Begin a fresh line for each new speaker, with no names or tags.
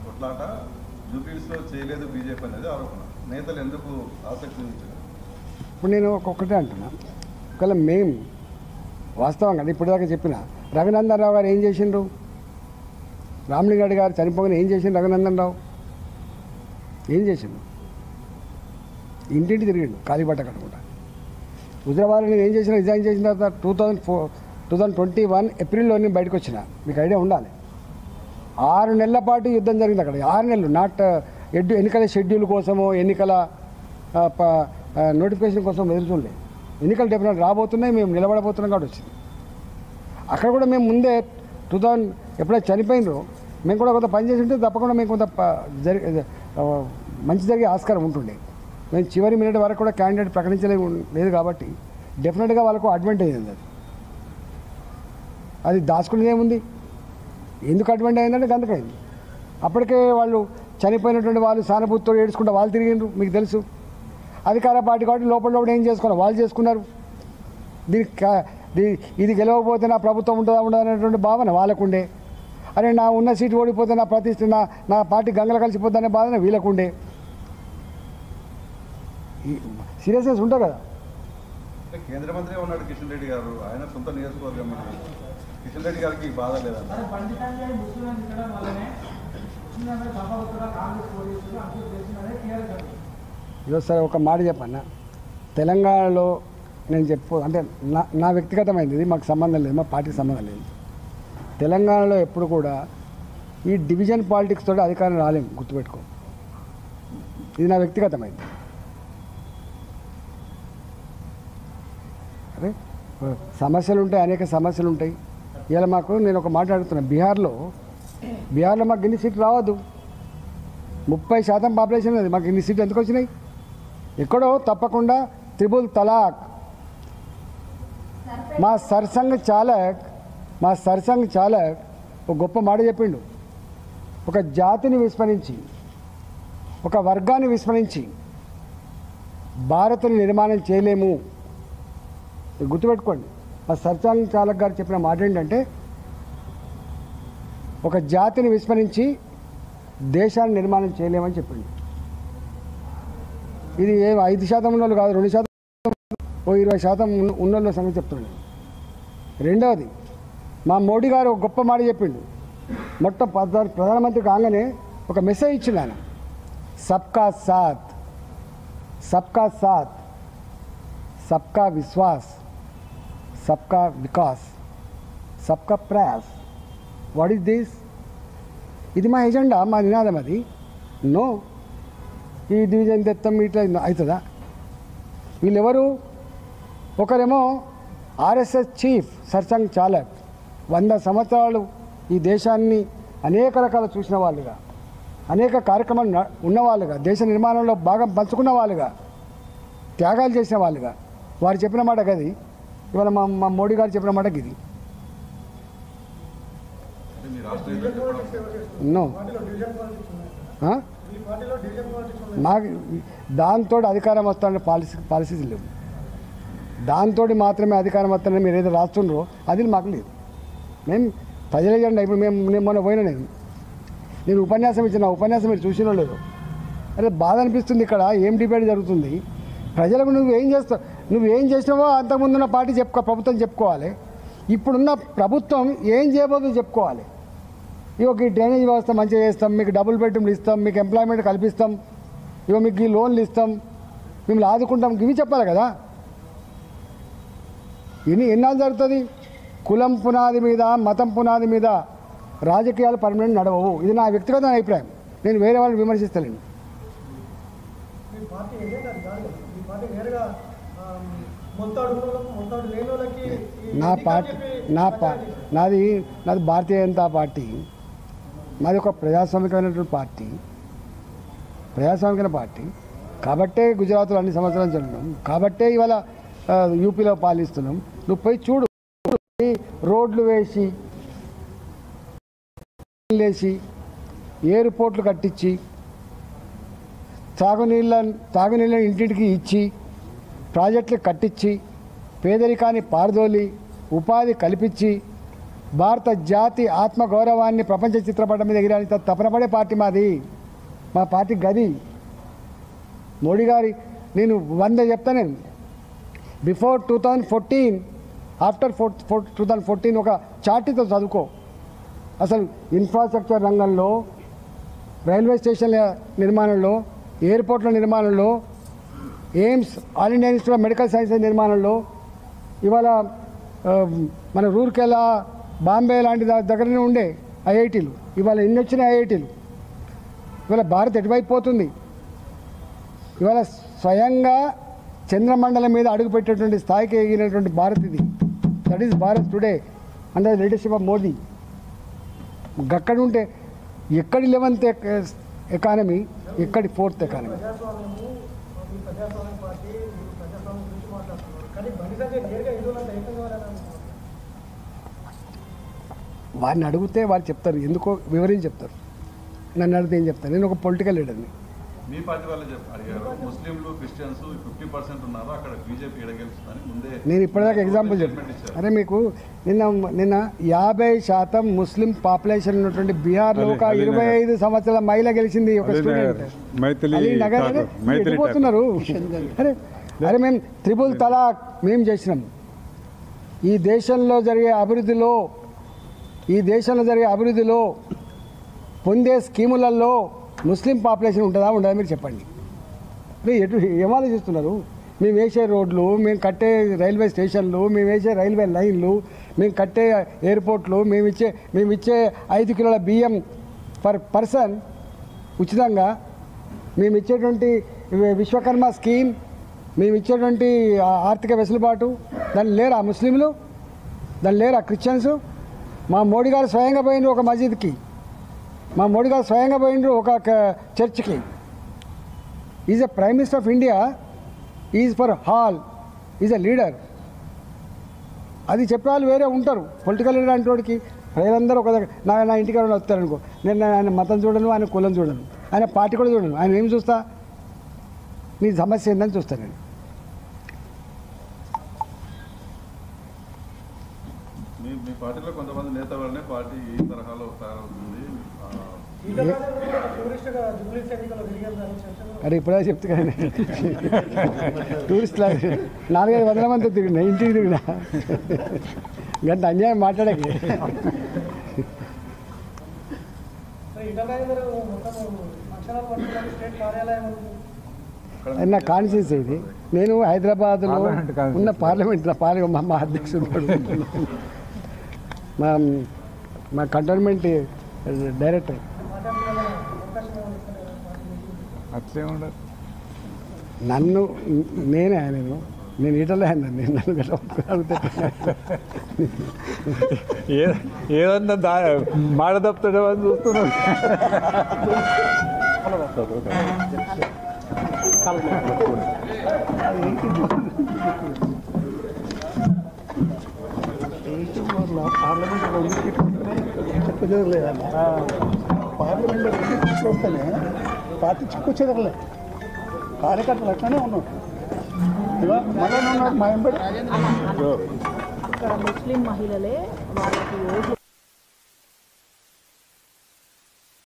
కొట్లాట జూబ్లీస్లో చేయలేదు బీజేపీ అనేది ఆరోపణ. నేతలు ఎందుకు ఆసక్తి చూపించారు?
ఇప్పుడు నేను ఒక్కొక్కటే అంటున్నా. ఒకవేళ మేము వాస్తవంగా ఇప్పటిదాకా చెప్పిన రఘునందన్ రావు గారు ఏం చేసిండ్రు, రామలింగారెడ్డి గారు చనిపోగానే ఏం చేసిండు రఘునందన్ రావు? ఏం చేసిండు? ఇంటింటి తిరిగిండు కాలిబట్ట కట్టుకుంటా. హుజరాబాద్లో నేను ఏం చేసిన, రిజైన్ చేసిన తర్వాత 2021 ఏప్రిల్లో నేను బయటకు వచ్చిన. మీకు ఐడియా ఉండాలి. 6 నెలల పాటు యుద్ధం జరిగింది అక్కడ. 6 నెలలు నాట్ ఎన్నికల షెడ్యూల్ కోసమో ఎన్నికల నోటిఫికేషన్ కోసం ఎదురు చూడలేదు. ఎన్నికలు డెఫినెట్ రాబోతున్నాయి, మేము నిలబడబోతున్నాం కాబట్టి వచ్చింది. అక్కడ కూడా మేము ముందే 2000 ఎప్పుడైతే చనిపోయిందో మేము కూడా కొంత పని చేసి ఉంటే తప్పకుండా మేము కొంత మంచి జరిగే ఆస్కారం ఉంటుండే. మేము చివరి మినిట్ వరకు కూడా క్యాండిడేట్ ప్రకటించలేదు కాబట్టి డెఫినెట్గా వాళ్ళకు అడ్వాంటేజ్ ఉంది. అది దాచుకునేది ఏముంది? ఎందుకు అడ్వాంటేజ్ అయిందంటే గంతకైంది. అప్పటికే వాళ్ళు చనిపోయినటువంటి వాళ్ళు సానుభూతితో ఏడ్చుకుంటూ వాళ్ళు తిరిగిండ్రు. మీకు తెలుసు అధికార పార్టీ కాబట్టి లోపల ఏం చేసుకున్నారు, వాళ్ళు చేసుకున్నారు. ఇది గెలవకపోతే నా ప్రభుత్వం ఉంటుందా ఉండదు అనేటువంటి భావన వాళ్ళకుండే. అరే నా ఉన్న సీటు ఓడిపోతే నా ప్రతిష్ట నా పార్టీ గంగలు కలిసిపోద్దనే భావన వీళ్ళకుండే. సీరియస్నెస్ ఉంటుంది కదా.
కేంద్ర మంత్రి ఉన్నాడు కిషన్ రెడ్డి గారు, ఆయన సొంత నియోజకవర్గం. కిషన్ రెడ్డి గారికి బాధ లేదంట.
ఈరోజు సార్ ఒక మాట చెప్పన్నా, తెలంగాణలో నేను అంటే నా వ్యక్తిగతమైనది, ఇది మాకు సంబంధం లేదు, మా పార్టీకి సంబంధం లేదు. తెలంగాణలో ఎప్పుడు కూడా ఈ డివిజన్ పాలిటిక్స్ తోటి అధికారం రాలేము, గుర్తుపెట్టుకో. ఇది నా వ్యక్తిగతమైనది. అరే సమస్యలు ఉంటాయి, అనేక సమస్యలు ఉంటాయి. ఇలా నేను ఒక మాట అడుగుతున్నా, బీహార్లో మాకు ఇన్ని సీట్లు రావద్దు. 30% పాపులేషన్ అది, మాకు ఇన్ని సీట్లు ఎందుకు వచ్చినాయి? ఎక్కడో తప్పకుండా త్రిబుల్ తలాక్. మా సర్సంఘ్ చాలక్ ఒక గొప్ప మాట చెప్పిండు. ఒక జాతిని విస్మరించి, ఒక వర్గాన్ని విస్మరించి భారత్ని నిర్మాణం చేయలేము. గుర్తుపెట్టుకోండి, మా సర్సంఘ్ చాలక్ గారు చెప్పిన మాట ఏంటంటే, ఒక జాతిని విస్మరించి దేశాన్ని నిర్మాణం చేయలేమని చెప్పిండు. ఇది 5% ఉన్నోళ్ళు కాదు, 2%, 20% ఉన్నోళ్ళ సంగతి చెప్తున్నాడు. రెండవది, మా మోడీ గారు ఒక గొప్ప మాట చెప్పిండు. మొత్తం ప్రధానమంత్రి కాగానే ఒక మెసేజ్ ఇచ్చిండు ఆయన, సబ్కా సాత్, సబ్కా విశ్వాస్, సబ్కా వికాస్, సబ్కా ప్రయాస్. What is this? ఇది మా ఎజెండా, మా నినాదం. అది నో ఈ డివిజన్ తెత్తం ఇట్లా అవుతుందా? వీళ్ళెవరు? ఒకరేమో ఆర్ఎస్ఎస్ చీఫ్ సర్సంఘ్ చాలక్, 100 సంవత్సరాలు ఈ దేశాన్ని అనేక రకాలు చూసిన వాళ్ళుగా, అనేక కార్యక్రమాలు ఉన్నవాళ్ళుగా, దేశ నిర్మాణంలో భాగం పంచుకున్న వాళ్ళుగా, త్యాగాలు చేసిన వాళ్ళుగా వారు చెప్పిన మాట గది. ఇవాళ మా మోడీ గారు చెప్పిన మాట గిది. నో మాకు దాంతో అధికారం వస్తానే పాలసీస్ లేవు. దాంతో మాత్రమే అధికారం వస్తానని మీరు ఏదో రాస్తుండ్రో అది మాకు లేదు. మేము ప్రజల ఎజెండా. ఇప్పుడు నేను మొన్న పోయినా, నేను ఉపన్యాసం ఇచ్చిన ఉపన్యాసం మీరు చూసినో లేదు. అరే బాధ అనిపిస్తుంది. ఇక్కడ ఏం డిబేట్ జరుగుతుంది? ప్రజలకు నువ్వేం చేసినావో అంతకుముందున్న పార్టీ ప్రభుత్వం చెప్పుకోవాలి. ఇప్పుడున్న ప్రభుత్వం ఏం చేయబోతుందో చెప్పుకోవాలి. ఇగో ఈ డ్రైనేజ్ వ్యవస్థ మంచిగా చేస్తాం, మీకు డబుల్ బెడ్రూమ్లు ఇస్తాం, మీకు ఎంప్లాయ్మెంట్ కల్పిస్తాం, ఇగో మీకు ఈ లోన్లు ఇస్తాం, మిమ్మల్ని ఆదుకుంటాం, ఇవి చెప్పాలి కదా. ఎన్నాళ్ళు జరుగుతుంది? కులం పునాది మీద, మతం పునాది మీద రాజకీయాలు పర్మనెంట్ నడవవు. ఇది నా వ్యక్తిగత అభిప్రాయం. నేను వేరే వాళ్ళని విమర్శిస్తలేను. నాది భారతీయ జనతా పార్టీ. మాది ఒక ప్రజాస్వామికమైనటువంటి పార్టీ. కాబట్టే గుజరాత్లో అన్ని సంవత్సరాలు చదివినాం, కాబట్టే ఇవాళ యూపీలో పాలిస్తున్నాం. నువ్వు పోయి చూడు, రోడ్లు వేసి ఎయిర్పోర్ట్లు కట్టించి తాగునీళ్ళని ఇంటింటికి ఇచ్చి ప్రాజెక్టులు కట్టించి పేదరికాన్ని పారదోలి ఉపాధి కల్పించి భారత జాతి ఆత్మగౌరవాన్ని ప్రపంచ చిత్రపటం మీద ఎగిరాని తపన పడే పార్టీ మాది. మా పార్టీ గది. మోడీ గారి నేను 100 చెప్తాను. నేను బిఫోర్ 2014 ఆఫ్టర్ 2014 ఒక చార్టీతో చదువుకో. అసలు ఇన్ఫ్రాస్ట్రక్చర్ రంగంలో, రైల్వే స్టేషన్ల నిర్మాణంలో, ఎయిర్పోర్ట్ల నిర్మాణంలో, AIIMS all India institute of medical sciences నిర్మాణంలో, ఇవాళ మన రూర్కెలా, బాంబే లాంటి దగ్గరనే ఉండే ఐఐటీలు, ఇవాళ ఎన్ని వచ్చినాయి ఐఐటీలు. ఇవాళ భారత్ ఎటువైపు పోతుంది. ఇవాళ స్వయంగా చంద్రమండలం మీద అడుగుపెట్టేటువంటి స్థాయికి ఎగినటువంటి భారత్ ఇది. That is Bharat today under leadership of Modi. అక్కడ ఉంటే ఎక్కడి 11th ఎకానమీ, ఎక్కడి 4th ఎకానమీ. వారిని అడిగితే వారు చెప్తారు, ఎందుకో వివరించి చెప్తారు. నన్ను అడిగితే ఏం చెప్తాను? నేను ఒక పొలిటికల్ లీడర్ని.
మీ పార్టీ వాళ్ళే అడిగారు, ముస్లింలు క్రిస్టియన్స్ 50% ఉన్నారు, అక్కడ బీజేపీ ఎడగెలుస్తుందని ముందే.
నేను ఇప్పటిదాకా ఎగ్జాంపుల్ చెప్పాను. అరే మీకు నిన్న 50% ముస్లిం పాపులేషన్ ఉన్నటువంటి బీహార్లో ఒక 25 సంవత్సరాల మహిళ గెలిచింది. ఒక స్టూడెంట్ వెళ్ళిపోతున్నారు. అరే మేము త్రిపుల్ తలాక్ మేము చేసినాం. ఈ దేశంలో జరిగే అభివృద్ధిలో పొందే స్కీములలో ముస్లిం పాపులేషన్ ఉంటుందా ఉండదా మీరు చెప్పండి. ఏం ఆలోచిస్తున్నారు? మేము వేసే రోడ్లు, మేము కట్టే రైల్వే స్టేషన్లు, మేము వేసే రైల్వే లైన్లు, మేము కట్టే ఎయిర్పోర్ట్లు, మేము ఇచ్చే 5 కిలోల బియ్యం పర్ పర్సన్ ఉచితంగా, మేము ఇచ్చేటువంటి విశ్వకర్మ స్కీమ్, మేము ఇచ్చేటువంటి ఆర్థిక వెసులుబాటు, దాన్ని లేరా ముస్లింలు? దాన్ని లేరా క్రిస్టియన్స్? మా మోడీ గారు స్వయంగా పోయినరు ఒక మసీద్కి, మా మోడీ గారు స్వయంగా పోయినరు ఒక చర్చ్కి. Is a prime minister of India, is for all, is a leader. అది చెప్పే వాళ్ళు వేరే ఉంటారు. పొలిటికల్ లీడర్ అంటే వాడికి ప్రజలందరూ ఒక దగ్గర నా ఇంటికి ఎవరైనా వస్తారనుకో, నేను ఆయన మతం చూడను, ఆయన కులం చూడను, ఆయన పార్టీ కూడా చూడను. ఆయన ఏం చూస్తా? నీ సమస్య ఏందని చూస్తాను నేను.
మీ పార్టీలో కొంతమంది నేతల వల్లనే పార్టీ ఈ తరహాలో తయారవుతుంది.
అరే ఇప్పుడే చెప్తే కానీ టూరిస్ట్ 400-500 మంది తిరిగినా, ఇంటికి తిరిగినా, గంట అన్యాయం మాట్లాడకి. నా కాన్షియన్స్ ఇది. నేను హైదరాబాద్లో ఉన్న పార్లమెంట్లో మా అధ్యక్షుడు, మా కంటోన్మెంట్ డైరెక్టర్.
అట్లే ఉండదు.
నేను ఈటలే అన్నాను. నన్ను అడిగితే
ఏదన్నా మాట తప్పుతాడో అని చూస్తున్నాను.
పార్లమెంట్లో వస్తేనే పార్టీ చిక్కొచ్చేదలే. కార్యకర్తలు అట్లనే ఉన్నారు.
ఇక్కడ ముస్లిం మహిళలే వాళ్ళకి ఓట్లు